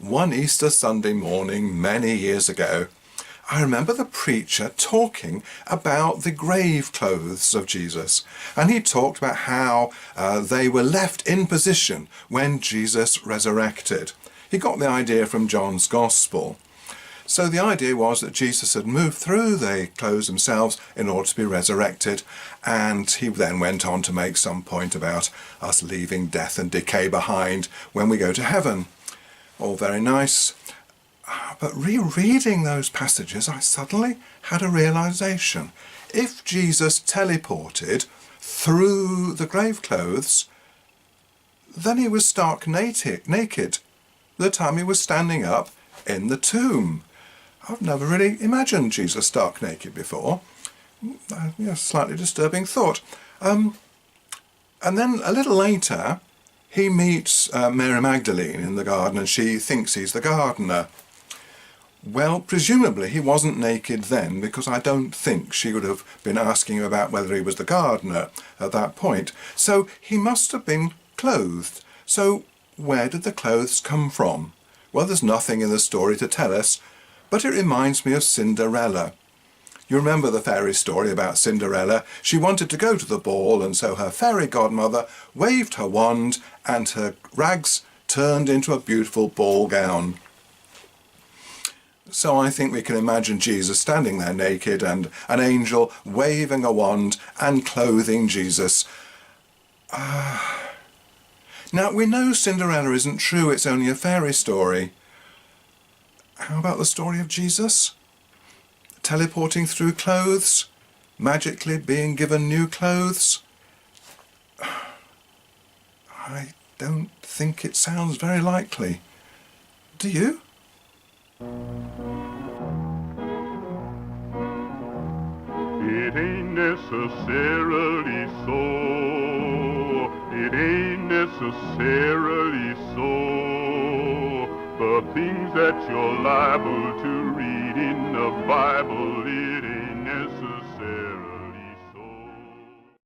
one Easter Sunday morning many years ago, I remember the preacher talking about the grave clothes of Jesus, and he talked about how they were left in position when Jesus resurrected. He got the idea from John's Gospel. So the idea was that Jesus had moved through the clothes themselves in order to be resurrected, and he then went on to make some point about us leaving death and decay behind when we go to heaven. All very nice. But rereading those passages, I suddenly had a realization. If Jesus teleported through the grave clothes, then he was stark naked the time he was standing up in the tomb. I've never really imagined Jesus stark naked before. Slightly disturbing thought. And then a little later, he meets Mary Magdalene in the garden, and she thinks he's the gardener. Well, presumably he wasn't naked then, because I don't think she would have been asking him about whether he was the gardener at that point. So he must have been clothed. So where did the clothes come from? Well, there's nothing in the story to tell us, but it reminds me of Cinderella. You remember the fairy story about Cinderella? She wanted to go to the ball, and so her fairy godmother waved her wand and her rags turned into a beautiful ball gown. So I think we can imagine Jesus standing there naked and an angel waving a wand and clothing Jesus. Now, we know Cinderella isn't true, it's only a fairy story. How about the story of Jesus? Teleporting through clothes? Magically being given new clothes? I don't think it sounds very likely. Do you? It ain't necessarily so. It ain't necessarily so. The things that you're liable to read in the Bible, it ain't necessary.